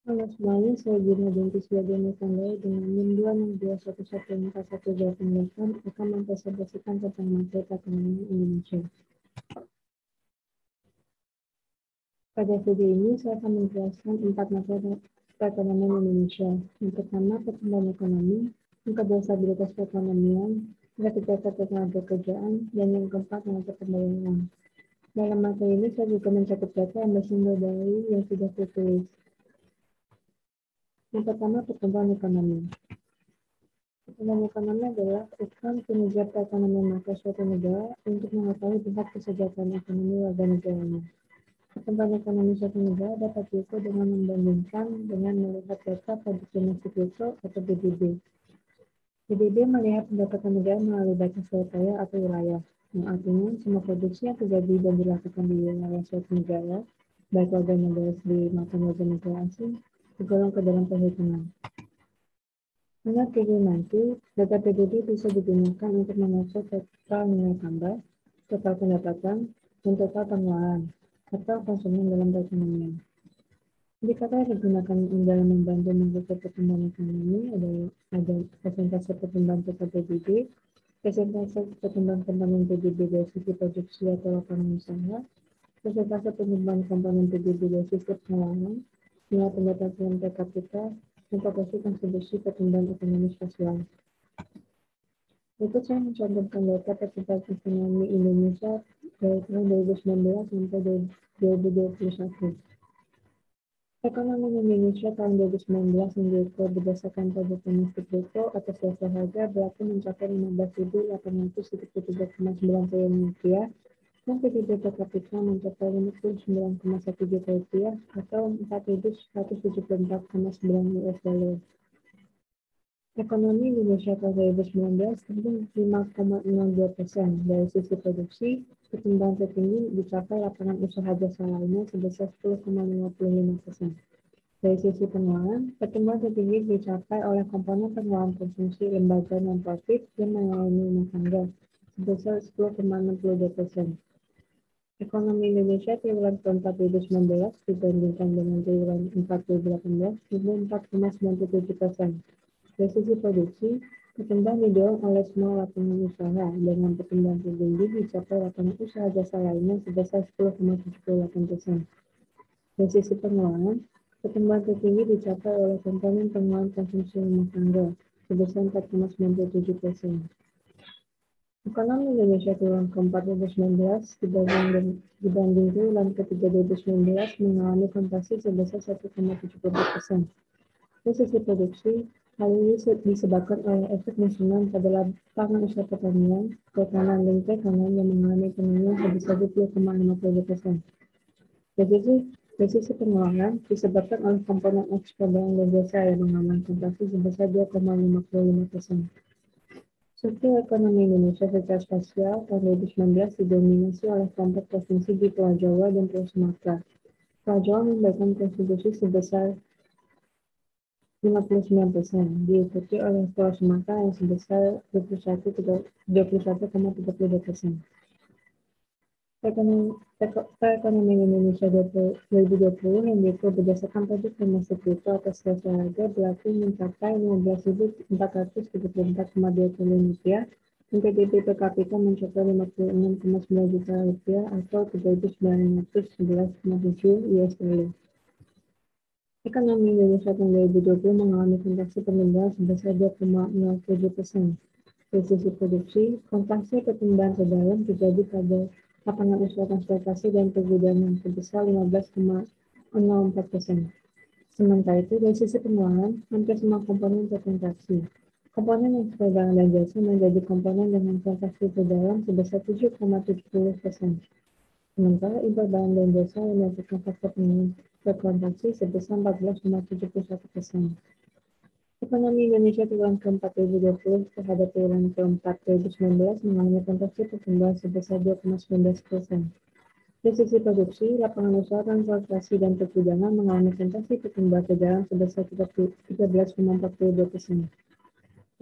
Halo semuanya, saya Gina Binti Swadana Tandai dengan NIM 262114138 akan mempresentasikan tentang materi perekonomian Indonesia. Pada video ini, saya akan menjelaskan 4 materi perekonomian Indonesia. Yang pertama, pertumbuhan ekonomi. Yang kedua, stabilitas perekonomian. Yang ketiga, ketenaga kerjaan. Dan yang keempat, neraca pembayaran. Dalam materi ini, saya juga mencakup data yang bersumber dari yang sudah tertulis. Yang pertama, pertumbuhan ekonomi. Pertumbuhan ekonomi adalah ukuran kinerja perekonomian makro suatu negara untuk mengetahui tingkat kesejahteraan ekonomi warga negaranya. Pertumbuhan ekonomi suatu negara dapat diukur dengan membandingkan dengan melihat data produk domestik bruto atau PDB. PDB melihat pendapatan negara melalui batas wilayah atau wilayah, yang artinya semua produksi yang terjadi dan dilakukan di wilayah suatu negara, baik warga negara sendiri maupun warga negara asing, tergolong ke dalam perhitungan. Menurut nanti, data PDB bisa digunakan untuk mengukur total nilai tambah, total pendapatan, dan total pengeluaran, atau konsumen dalam perekonomian. Indikator yang digunakan dalam membantu mengukur pertumbuhan ekonomi ada persentase pertumbuhan total PDB, persentase pertumbuhan komponen PDB dari sisi produksi atau lapangan usaha, persentase pertumbuhan komponen PDB dari sisi pengeluaran, nilai pendapatan per kapita, dan proporsi kontribusi pertumbuhan ekonomi sosial. Berikut saya mencontohkan data pertumbuhan ekonomi Indonesia dari tahun 2019 sampai 2021. Ekonomi Indonesia tahun 2019 yang diukur berdasarkan produk domestik bruto atau jasa harga berarti mencapai 15.873,9 triliun rupiah dan PDB per kapita mencapai 59,1 juta rupiah atau 4.174,9 US dollar. Ekonomi Indonesia tahun 2019 tumbuh 5,02%. Dari sisi produksi, pertumbuhan tertinggi dicapai lapangan usaha jasa lainnya sebesar 10,55%. Dari sisi pengeluaran, pertumbuhan tertinggi dicapai oleh komponen pengeluaran konsumsi lembaga non-profit yang melayani rumah tangga sebesar 10,62%. Ekonomi Indonesia triwulan keempat 2019 dibandingkan dengan triwulan 4 2018 tumbuh 4,97%. Dari sisi produksi, pertumbuhan didorong oleh semua lapangan usaha dengan pertumbuhan tertinggi dicapai lapangan usaha jasa lainnya sebesar 10,78%. Dari sisi pengeluaran, pertumbuhan tertinggi dicapai oleh komponen pengeluaran konsumsi rumah tangga sebesar 4,97%. Ekonomi Indonesia triwulan keempat 2019 dibanding triwulan ketiga 2019 mengalami kontraksi sebesar 1,74%. Dari sisi produksi, hal ini disebabkan oleh efek musiman pada lapangan usaha pertanian, perikanan, dan perikanan yang mengalami penurunan sebesar 20,52%. Dari sisi pengeluaran, disebabkan oleh komponen ekspor barang dan jasa yang mengalami kontraksi sebesar 2,55%. Struktur ekonomi Indonesia secara spasial tahun 2019 didominasi oleh kelompok provinsi di Pulau Jawa dan Pulau Sumatera. Pulau Jawa memberikan kontribusi sebesar 59%, diikuti oleh Pulau Sumatera yang sebesar 21,32%. Perekonomian Indonesia 2020 yang diukur berdasarkan produk domestik bruto atau jasa harga berarti mencapai 15.434,2 triliun rupiah dan PDB per kapita mencapai 56,9 juta rupiah atau 3.911,7 US dollar. Ekonomi Indonesia tahun 2020 mengalami kontraksi pertumbuhan sebesar 2,07%. Dari sisi produksi, kontraksi pertumbuhan terdalam terjadi pada lapangan usaha transportasi dan pergudangan sebesar 15,04%. Sementara itu, dari sisi pengeluaran, hampir semua komponen terkontraksi. Komponen ekspor barang dan jasa menjadi komponen dengan kontraksi terdalam sebesar 7,70%. Sementara impor barang dan jasa yang merupakan faktor berkontraksi sebesar 14,71%. Ekonomi Indonesia triwulan keempat 2020 terhadap triwulan keempat 2019 mengalami kontraksi pertumbuhan sebesar 2,19%. Dari sisi produksi, lapangan usaha transportasi dan pergudangan mengalami kontraksi pertumbuhan terdalam sebesar 13,42%.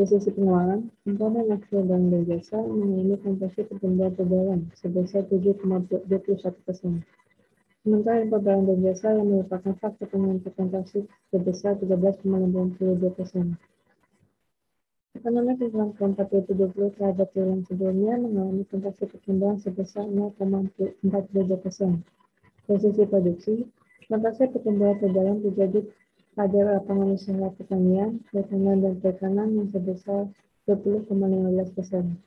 Dari sisi pengeluaran, komponen ekspor barang dan jasa mengalami kontraksi pertumbuhan terdalam sebesar 7,21%. Sementara impor barang dan jasa yang merupakan faktor penentu transaksi sebesar 13,82%. Ekonomi triwulan keempat 2020 terhadap triwulan sebelumnya mengalami kontraksi pertumbuhan sebesar 0,42%. Dari sisi produksi, kontraksi pertumbuhan terdalam terjadi pada lapangan usaha pertanian, perikanan, dan perikanan yang sebesar 20,15%.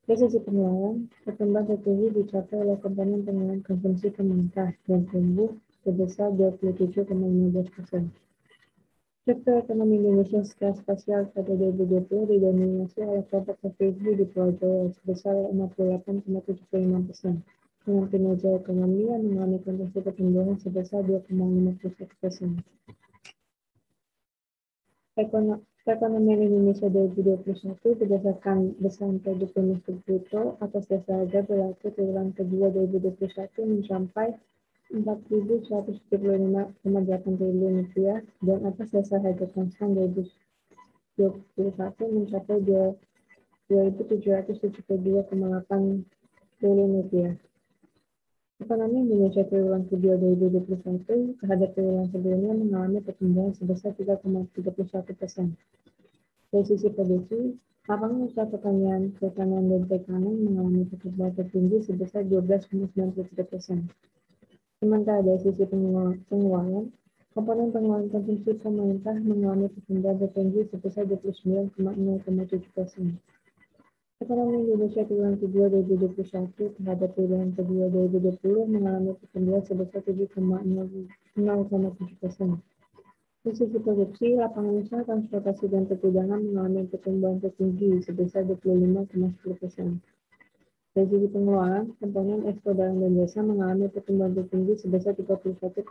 Dari sisi pengeluaran, pertumbuhan tertinggi dicapai oleh komponen pengeluaran konsumsi pemerintah yang tumbuh sebesar 27,15%. Sektor ekonomi Indonesia secara spasial pada 2020 didominasi oleh kelompok teknologi di Pulau Jawa sebesar 58,75%, dengan kinerja ekonomi yang mengalami kontraksi pertumbuhan sebesar 2,51%. Perekonomian Indonesia 2021 berdasarkan besaran produk domestik bruto atas dasar harga berlaku triwulan kedua 2021 mencapai 4.175,8 triliun rupiah dan atas dasar harga konstan 2021 mencapai 2.772,8 triliun rupiah. Ekonomi Indonesia triwulan kedua 2021 terhadap triwulan sebelumnya mengalami pertumbuhan sebesar 3,31%. Dari sisi produksi, lapangan usaha pertanian, perikanan, dan perikanan mengalami pertumbuhan tertinggi sebesar 12,93%. Sementara dari sisi pengeluaran, komponen pengeluaran konsumsi pemerintah mengalami pertumbuhan tertinggi sebesar 29,07%. Ekonomi Indonesia triwulan kedua 2021 terhadap triwulan kedua 2020 mengalami pertumbuhan sebesar 7,0,7%. Di sisi produksi, lapangan usaha transportasi dan perdagangan mengalami pertumbuhan tertinggi sebesar 25,10%. Dari sisi pengeluaran, komponen ekspor barang dan jasa mengalami pertumbuhan tertinggi sebesar 31,78%.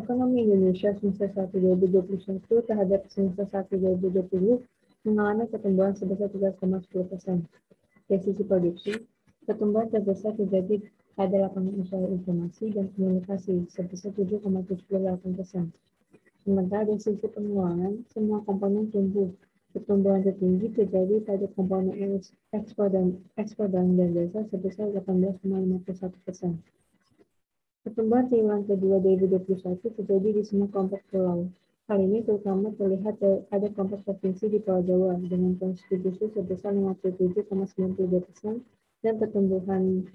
Ekonomi Indonesia semester 1 2021 terhadap semester 1 2020 mengalami pertumbuhan sebesar 3,10%. Dari sisi produksi, pertumbuhan terbesar terjadi pada lapangan usaha informasi dan komunikasi sebesar 7,78%. Sementara dari sisi pengeluaran, semua komponen tumbuh. Pertumbuhan tertinggi terjadi pada komponen ekspor barang dan jasa sebesar 18,51%. Pertumbuhan triwulan kedua 2021 terjadi di semua kelompok pulau. Hal ini terutama terlihat pada kelompok provinsi di Pulau Jawa dengan kontribusi sebesar 57,92% dan pertumbuhan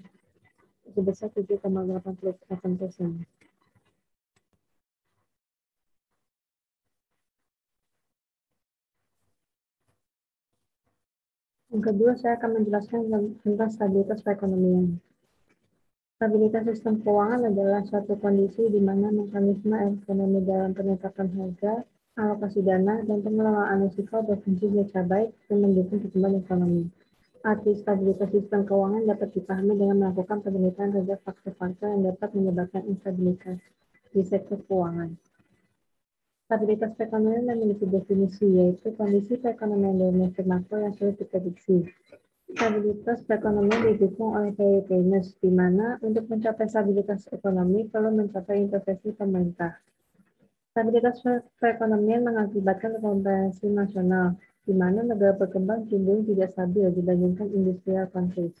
sebesar 7,88%. Yang kedua, saya akan menjelaskan tentang stabilitas perekonomian. Stabilitas sistem keuangan adalah suatu kondisi di mana mekanisme ekonomi dalam penetapan harga, alokasi dana, dan pengelolaan risiko berfungsi secara baik dan mendukung pertumbuhan ekonomi. Arti stabilitas sistem keuangan dapat dipahami dengan melakukan penelitian terhadap faktor-faktor yang dapat menyebabkan instabilitas di sektor keuangan. Stabilitas perekonomian memiliki definisi, yaitu kondisi perekonomian domestik makro yang sulit diprediksi. Stabilitas perekonomian didukung oleh Keynes, di mana untuk mencapai stabilitas ekonomi perlu mencapai intervensi pemerintah. Stabilitas perekonomian mengakibatkan konvergensi nasional, di mana negara berkembang cenderung tidak stabil dibandingkan industrial countries.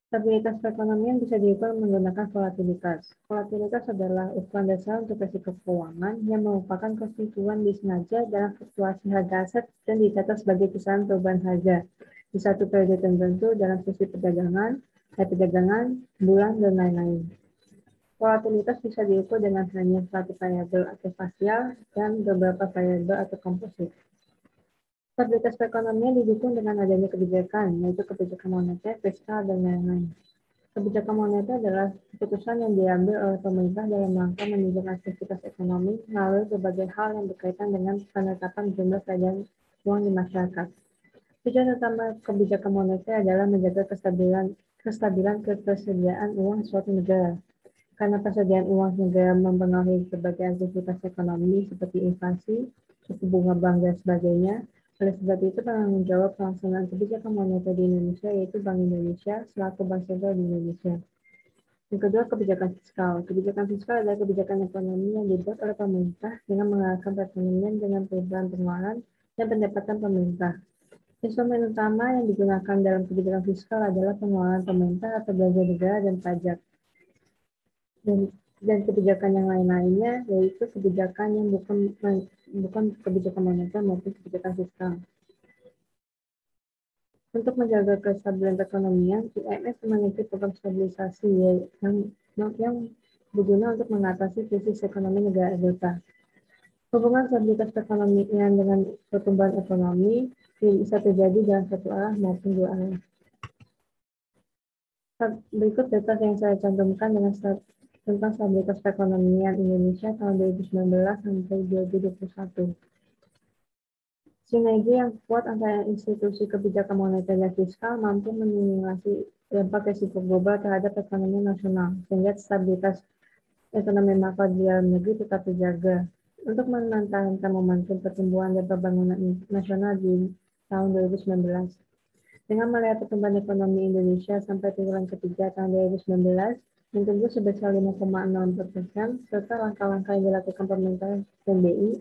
Stabilitas perekonomian bisa diukur menggunakan volatilitas. Volatilitas adalah ukuran dasar untuk risiko keuangan yang merupakan konstituen disengaja dalam fluktuasi harga aset dan dicatat sebagai kisaran perubahan harga di satu periode tertentu dalam sisi perdagangan, bulan, dan lain-lain. Volatilitas bisa diukur dengan hanya satu variabel atau spasial dan beberapa variabel atau komposit. Stabilitas perekonomian didukung dengan adanya kebijakan, yaitu kebijakan moneter, fiskal, dan lain-lain. Kebijakan moneter adalah keputusan yang diambil oleh pemerintah dalam rangka mendukung aktivitas ekonomi melalui berbagai hal yang berkaitan dengan penetapan jumlah peredaran uang di masyarakat. Tujuan utama kebijakan moneter adalah menjaga kestabilan ketersediaan uang suatu negara. Karena persediaan uang negara mempengaruhi berbagai aktivitas ekonomi seperti inflasi, suku bunga bank, dan sebagainya. Oleh sebab itu, penanggung jawab pelaksanaan kebijakan moneter di Indonesia yaitu Bank Indonesia selaku Bank Sentral di Indonesia. Yang kedua, kebijakan fiskal. Kebijakan fiskal adalah kebijakan ekonomi yang dibuat oleh pemerintah dengan mengarahkan perekonomian dengan perubahan pengeluaran dan pendapatan pemerintah. Instrumen utama yang digunakan dalam kebijakan fiskal adalah pengeluaran pemerintah atau belanja negara dan pajak. Dan kebijakan yang lain-lainnya yaitu kebijakan yang bukan kebijakan moneter maupun kebijakan fiskal. Untuk menjaga kestabilan perekonomian, IMF memiliki program stabilisasi yang berguna untuk mengatasi krisis ekonomi negara anggota. Hubungan stabilitas perekonomian dengan pertumbuhan ekonomi bisa terjadi dalam satu arah maupun dua arah. Berikut data yang saya cantumkan tentang stabilitas perekonomian Indonesia tahun 2019 sampai 2021. Sinergi yang kuat antara institusi kebijakan moneter dan fiskal mampu meminimalisasi dampak risiko global terhadap ekonomi nasional, sehingga stabilitas ekonomi makro di dalam negeri tetap terjaga. Untuk mempertahankan momentum pertumbuhan dan pembangunan nasional di tahun 2019. Dengan melihat pertumbuhan ekonomi Indonesia sampai triwulan ketiga tahun 2019 yang tumbuh sebesar 5,04%, serta langkah-langkah yang dilakukan pemerintah dan BI,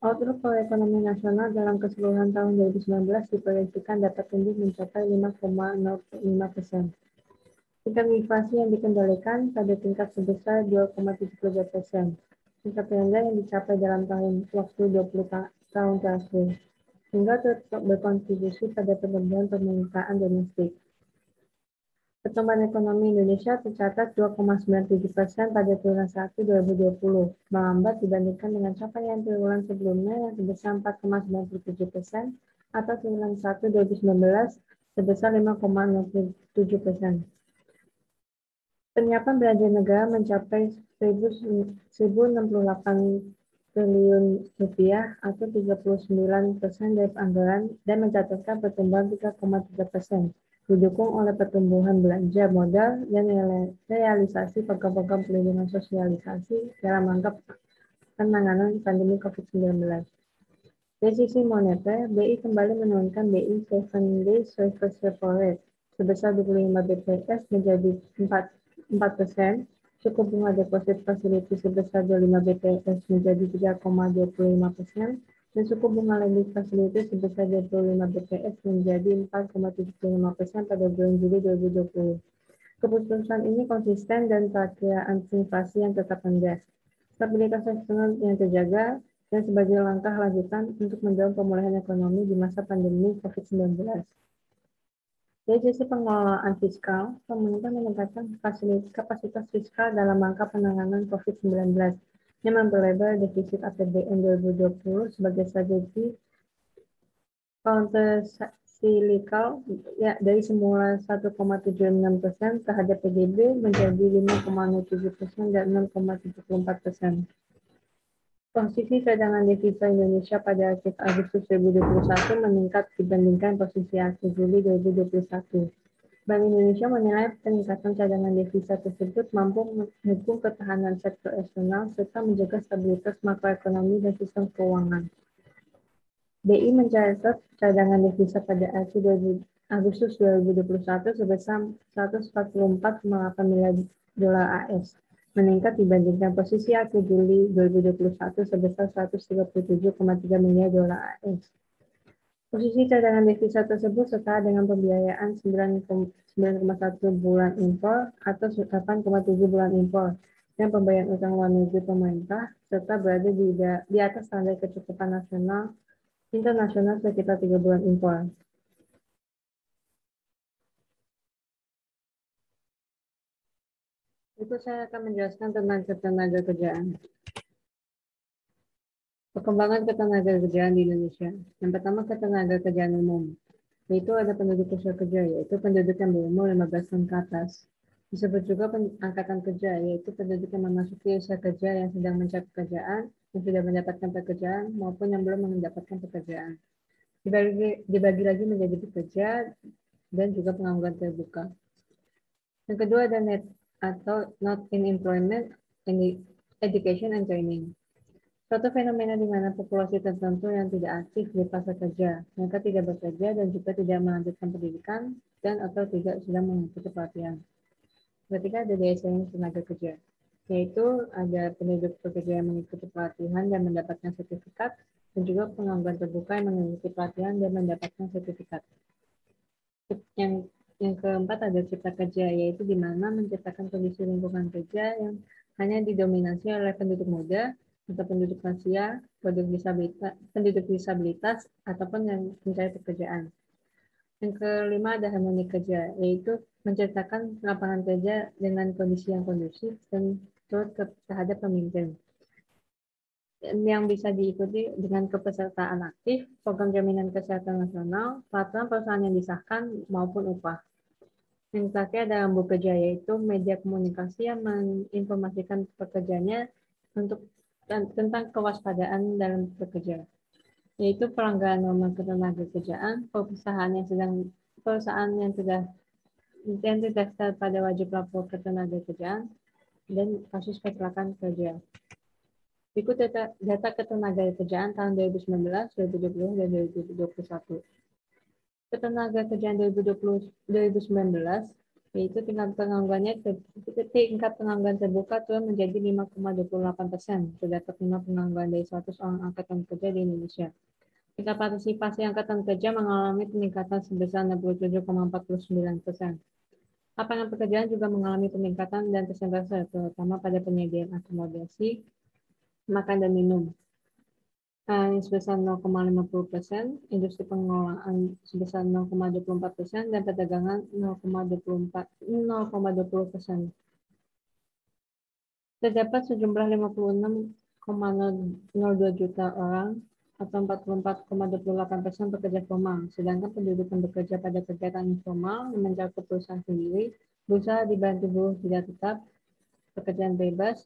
outlook perekonomian nasional dalam keseluruhan tahun 2019 diproyeksikan dapat tumbuh mencapai 5,05%. Tingkat inflasi yang dikendalikan pada tingkat sebesar 2,72%. Tingkat terendah yang dicapai dalam waktu 20 tahun terakhir, hingga tetap berkontribusi pada pertumbuhan permintaan domestik. Pertumbuhan ekonomi Indonesia tercatat 2,97% pada triwulan 1 2020, melambat dibandingkan dengan capaian triwulan sebelumnya yang sebesar 4,97% atau triwulan 1 2019 sebesar 5,07%. Penyiapan belanja negara mencapai 1.068 triliun rupiah atau 39% dari anggaran dan mencatatkan pertumbuhan 3,3%, didukung oleh pertumbuhan belanja modal dan realisasi program-program pelindungan sosialisasi dalam rangka penanganan pandemi COVID-19. Dari sisi moneter, BI kembali menurunkan BI 7 Days Reverse Repo Rate sebesar 25 bps menjadi 4%, suku bunga deposit facility sebesar 25 bps menjadi 3,25%, dan suku bunga lending facility sebesar 25 bps menjadi 4,75% pada bulan Juli 2020. Keputusan ini konsisten dan perakiraan inflasi yang tetap rendah, stabilitas eksternal yang terjaga, dan sebagai langkah lanjutan untuk mendorong pemulihan ekonomi di masa pandemi COVID-19. Dari sisi pengelolaan fiskal, pemerintah meningkatkan kapasitas fiskal dalam rangka penanganan COVID-19 yang memperlebar defisit APBN 2020 sebagai strategi countercyclical dari semula 1,76% terhadap PDB menjadi 5,07% dan 6,74%. Posisi cadangan devisa Indonesia pada akhir Agustus 2021 meningkat dibandingkan posisi akhir Juli 2021. Bank Indonesia menilai peningkatan cadangan devisa tersebut mampu mendukung ketahanan sektor eksternal serta menjaga stabilitas makroekonomi dan sistem keuangan. BI mencatat cadangan devisa pada akhir Agustus 2021 sebesar 144,8 miliar dolar AS, meningkat dibandingkan posisi akhir Juli 2021 sebesar 137,3 miliar dolar AS. Posisi cadangan devisa tersebut setara dengan pembiayaan 9,1 bulan impor atau 8,7 bulan impor dan pembayaran utang luar negeri pemerintah, serta berada di atas standar kecukupan internasional sekitar 3 bulan impor. Itu saya akan menjelaskan tentang ketenaga kerjaan. Perkembangan ketenaga kerjaan di Indonesia. Yang pertama, ketenaga kerjaan umum. Yaitu ada penduduk usia kerja, yaitu penduduk yang berumur 15 tahun ke atas. Disebut juga angkatan kerja, yaitu penduduk yang memasuki usia kerja yang sedang mencari pekerjaan, yang sudah mendapatkan pekerjaan, maupun yang belum mendapatkan pekerjaan. Dibagi lagi menjadi pekerja dan juga pengangguran terbuka. Yang kedua ada net atau not in employment, education and training. Suatu fenomena di mana populasi tertentu yang tidak aktif di pasar kerja, mereka tidak bekerja dan juga tidak melanjutkan pendidikan dan atau tidak sedang mengikuti pelatihan. Ketiga ada daya saing tenaga kerja. yaitu ada penduduk pekerja yang mengikuti pelatihan dan mendapatkan sertifikat, dan juga pengangguran terbuka yang mengikuti pelatihan dan mendapatkan sertifikat. Yang keempat ada cipta kerja, yaitu di mana menciptakan kondisi lingkungan kerja yang hanya didominasi oleh penduduk muda atau penduduk lansia, penduduk disabilitas, ataupun yang mencari pekerjaan. Yang kelima ada harmoni kerja, yaitu menciptakan lapangan kerja dengan kondisi yang kondusif dan turut terhadap pemimpin. Yang bisa diikuti dengan kepesertaan aktif, program jaminan kesehatan nasional, peraturan perusahaan yang disahkan, maupun upah. Yang terakhir ada rambu kerja, yaitu media komunikasi yang menginformasikan pekerjanya tentang kewaspadaan dalam bekerja, yaitu pelanggaran norma ketenagakerjaan, perusahaan yang terdaftar pada wajib lapor ketenagakerjaan, dan kasus kecelakaan kerja. Berikut data ketenagakerjaan tahun 2019, 2020, dan 2021. Ketenagakerjaan 2019, yaitu tingkat pengangguran terbuka turun menjadi 5,28%, terdapat 5 pengangguran dari 100 orang angkatan kerja di Indonesia. Tingkat partisipasi angkatan kerja mengalami peningkatan sebesar 67,49%. Lapangan pekerjaan juga mengalami peningkatan dan persentase, terutama pada penyediaan akomodasi, makan dan minum, sebesar 0,50%, industri pengolahan sebesar 0,24%, dan perdagangan 0,20%. Terdapat sejumlah 56,02 juta orang atau 44,28% pekerja formal, sedangkan penduduk yang bekerja pada kegiatan informal yang mencakup perusahaan sendiri, berusaha dibantu buruh tidak tetap, pekerjaan bebas,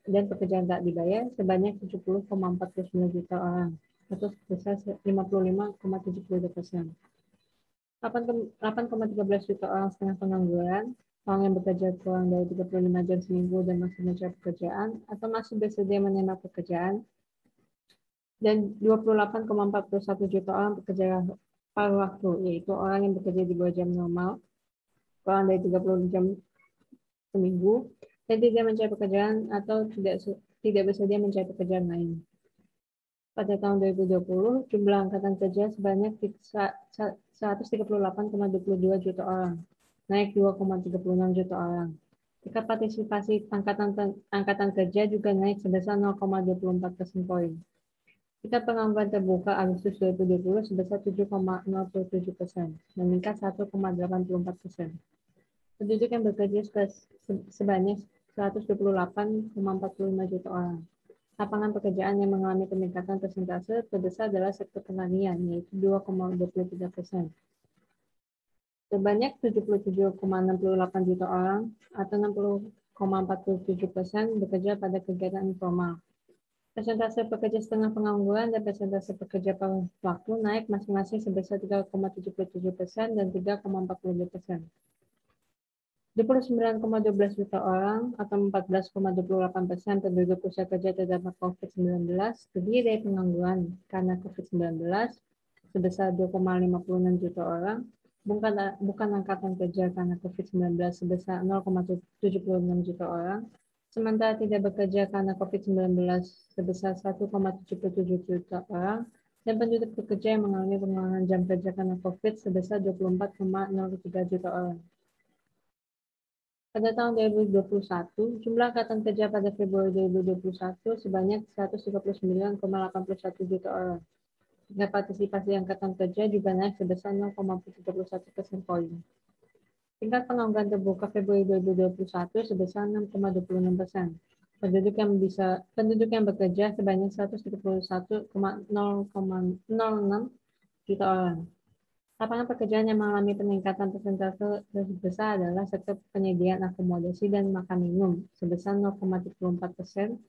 dan pekerjaan tak dibayar sebanyak 70,49 juta orang atau sebesar 55,72%. 8,13 juta orang setengah pengangguran, orang yang bekerja kurang dari 35 jam seminggu dan masih mencari pekerjaan atau masih bersedia menerima pekerjaan, dan 28,41 juta orang bekerja paruh waktu, yaitu orang yang bekerja di bawah jam normal, kurang dari 30 jam seminggu, dan tidak mencari pekerjaan atau tidak bersedia mencari pekerjaan lain. Pada tahun 2020, jumlah angkatan kerja sebanyak 138,22 juta orang, naik 2,36 juta orang. Tingkat partisipasi angkatan kerja juga naik sebesar 0,24% poin. Tingkat pengangguran terbuka Agustus 2020 sebesar 7,07%, meningkat 1,84%. Penduduk yang bekerja sebanyak 128,45 juta orang. Lapangan pekerjaan yang mengalami peningkatan persentase terbesar adalah sektor pertanian, yaitu 2,23%. Sebanyak 77,68 juta orang atau 60,47% bekerja pada kegiatan informal. Persentase pekerja setengah pengangguran dan persentase pekerja paruh waktu naik masing-masing sebesar 3,77% dan 3,42%. 29,12 juta orang atau 14,28% penduduk usia kerja terdampak COVID-19 terdiri dari pengangguran karena COVID-19 sebesar 2,56 juta orang, bukan angkatan kerja karena COVID-19 sebesar 0,76 juta orang, sementara tidak bekerja karena COVID-19 sebesar 1,77 juta orang, dan penduduk bekerja yang mengalami pengurangan jam kerja karena COVID sebesar 24,03 juta orang. Pada tahun 2021, jumlah angkatan kerja pada Februari 2021 sebanyak 139,81 juta orang. Tingkat partisipasi angkatan kerja juga naik sebesar 0,31% poin. Tingkat pengangguran terbuka Februari 2021 sebesar 6,26%. Penduduk yang bekerja sebanyak 131,06 juta orang. Lapangan pekerjaan yang mengalami peningkatan persentase terbesar adalah sektor penyediaan akomodasi dan makan minum sebesar 0,34%.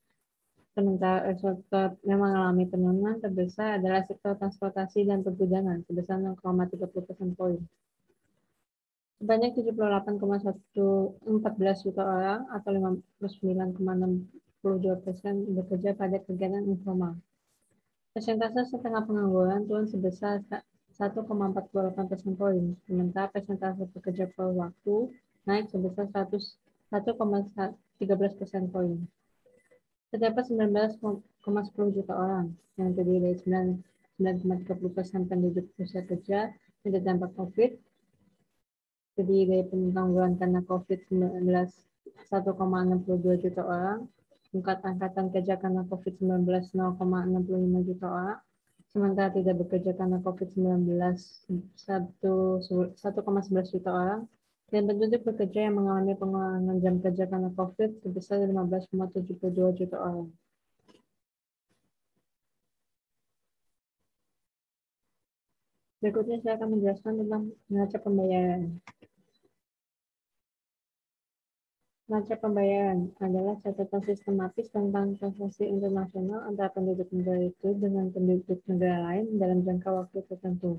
Sementara sektor yang mengalami penurunan terbesar adalah sektor transportasi dan pergudangan sebesar 0,30% poin. Sebanyak 78,114 juta orang atau 59,62% bekerja pada kegiatan informal. Persentase setengah pengangguran turun sebesar 1,48% poin, sementara persentase pekerja paruh waktu naik sebesar 1,1 13% poin. Terdapat 19,10 juta orang yang terdiri dari 9,30% penduduk usia kerja yang terdampak COVID, terdiri dari pengangguran karena COVID-19 1,62 juta orang, angkatan kerja karena COVID-19 0,65 juta orang, sementara tidak bekerja karena COVID-19 1,11 juta orang, dan penduduk bekerja yang mengalami pengurangan jam kerja karena COVID sebesar 15,72 juta orang. Berikutnya saya akan menjelaskan tentang neraca pembayaran. Neraca pembayaran adalah catatan sistematis tentang transaksi internasional antara penduduk negara itu dengan penduduk negara lain dalam jangka waktu tertentu.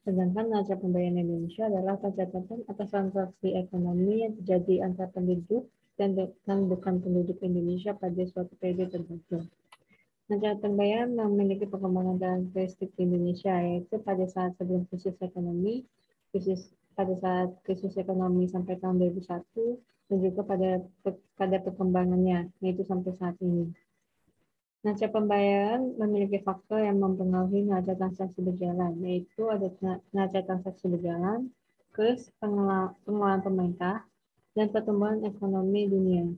Sedangkan neraca pembayaran Indonesia adalah catatan atas transaksi ekonomi yang terjadi antara penduduk dan bukan penduduk Indonesia pada suatu periode tertentu. Neraca pembayaran memiliki perkembangan karakteristik di Indonesia, yaitu pada saat sebelum krisis ekonomi, pada saat krisis ekonomi sampai tahun 2001, dan juga pada perkembangannya, yaitu sampai saat ini. Neraca pembayaran memiliki faktor yang mempengaruhi neraca transaksi berjalan, yaitu ada neraca transaksi berjalan, kurs, pengeluaran pemerintah, dan pertumbuhan ekonomi dunia.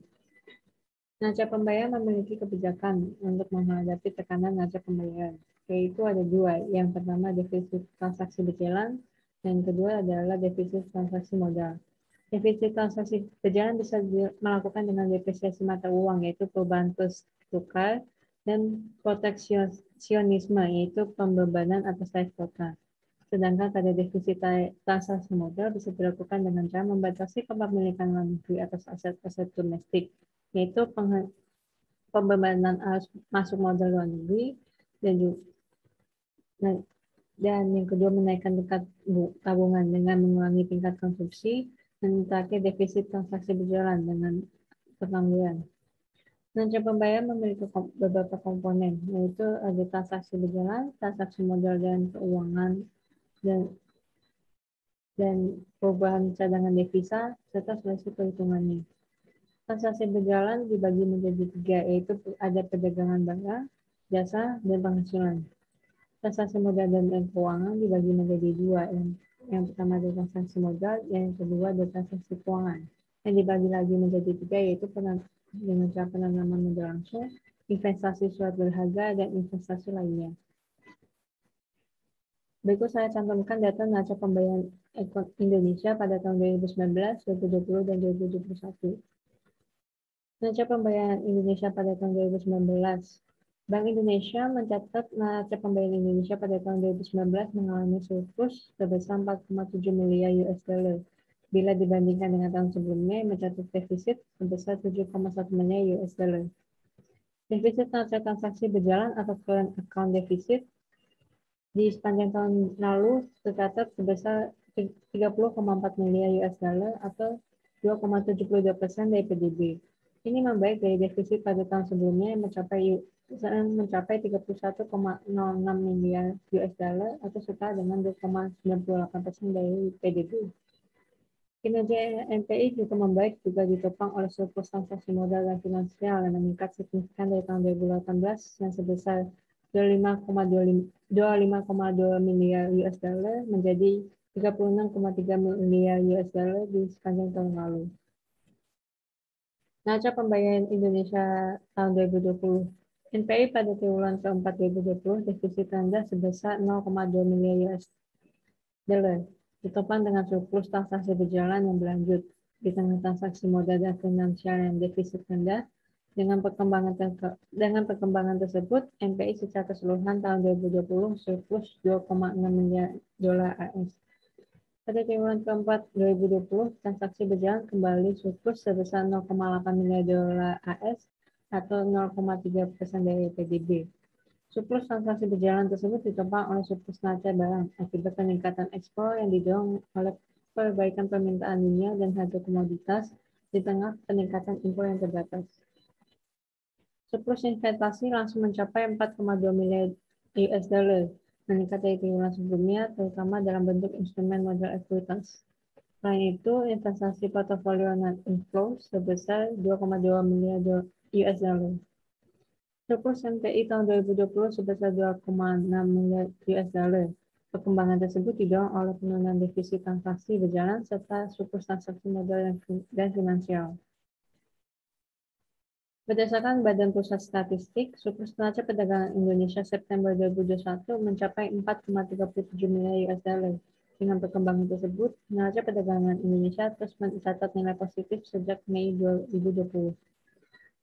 Neraca pembayaran memiliki kebijakan untuk menghadapi tekanan neraca pembayaran, yaitu ada dua. Yang pertama defisit transaksi berjalan, dan kedua adalah defisit transaksi modal. Defisit transaksi berjalan bisa dilakukan dengan depresiasi mata uang, yaitu perubahan kurs tukar, dan proteksionisme, yaitu pembebanan atas tarif kota. Sedangkan pada defisit transaksi modal bisa dilakukan dengan cara membatasi kepemilikan luar negeri atas aset-aset domestik, yaitu pembebanan arus masuk modal luar negeri, dan juga yang kedua menaikkan tingkat tabungan dengan mengurangi tingkat konsumsi, dan terakhir defisit transaksi berjalan dengan pengangguran. Neraca pembayaran memiliki beberapa komponen, yaitu ada transaksi berjalan, transaksi modal dan keuangan, dan perubahan cadangan devisa, serta seleksi perhitungannya. Transaksi berjalan dibagi menjadi tiga, yaitu ada perdagangan barang, jasa, dan penghasilan. Transaksi modal dan keuangan dibagi menjadi dua, yang pertama adalah transaksi modal, yang kedua adalah transaksi keuangan. Yang dibagi lagi menjadi tiga, yaitu dengan cara penanaman modal langsung, investasi surat berharga, dan investasi lainnya. Berikut saya cantumkan data neraca pembayaran Indonesia pada tahun 2019, 2020, dan 2021. Neraca pembayaran Indonesia pada tahun 2019. Bank Indonesia mencatat neraca pembayaran Indonesia pada tahun 2019 mengalami surplus sebesar 4,7 miliar US dollar. Bila dibandingkan dengan tahun sebelumnya mencatat defisit sebesar 7,1 miliar US dollar. Defisit neraca transaksi berjalan atau current account deficit di sepanjang tahun lalu tercatat sebesar 30,4 miliar US dollar atau 2,72% dari PDB. Ini membaik dari defisit pada tahun sebelumnya yang mencapai 31,06 miliar US dollar atau setara dengan 2,98% dari PDB. Kinerja MPI juga membaik juga ditopang oleh surplus transaksi modal dan finansial yang meningkat signifikan dari tahun 2018 yang sebesar 25,2 miliar US dollar menjadi 36,3 miliar US dollar di sepanjang tahun lalu. Neraca pembayaran Indonesia tahun 2020. NPI pada triwulan keempat 2020 defisit rendah sebesar 0,2 miliar US dollar, ditopang dengan surplus transaksi berjalan yang berlanjut di tengah transaksi modal dan finansial yang defisit rendah. Dengan perkembangan tersebut, MPI secara keseluruhan tahun 2020 surplus 2,6 miliar dolar AS. Pada triwulan keempat 2020, transaksi berjalan kembali surplus sebesar 0,8 miliar dolar AS atau 0,3% dari PDB. Surplus transaksi berjalan tersebut ditopang oleh surplus neraca barang akibat peningkatan ekspor yang didorong oleh perbaikan permintaan dunia dan harga komoditas di tengah peningkatan impor yang terbatas. Surplus investasi langsung mencapai 4,2 miliar US dollar, meningkat dari triwulan sebelumnya, terutama dalam bentuk instrumen modal ekuitas. Selain itu, investasi portofolio net inflow sebesar 2,2 miliar US dollar. Surplus MTI tahun 2020 sebesar 2,6 miliar US dollar. Perkembangan tersebut didorong oleh penurunan defisit transaksi berjalan serta surplus transaksi modal dan finansial. Berdasarkan Badan Pusat Statistik, surplus neraca perdagangan Indonesia September 2021 mencapai 4,37 miliar US dollar. Dengan perkembangan tersebut, neraca perdagangan Indonesia terus mencatat nilai positif sejak Mei 2020.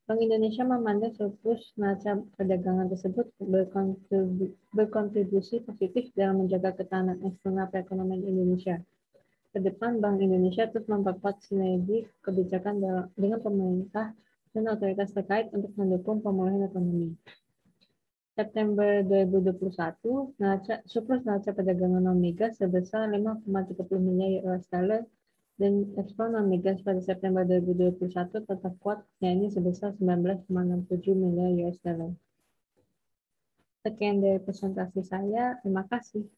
Bank Indonesia memandang surplus neraca perdagangan tersebut berkontribusi positif dalam menjaga ketahanan eksternal perekonomian Indonesia. Ke depan, Bank Indonesia terus memperkuat sinergi kebijakan dengan pemerintah dan otoritas terkait untuk mendukung pemulihan ekonomi. September 2021, surplus neraca perdagangan non-migas sebesar 5,30 miliar US dollar dan ekspor non-migas pada September 2021 tetap kuat, yakni sebesar 19,67 miliar US dollar. Sekian dari presentasi saya, terima kasih.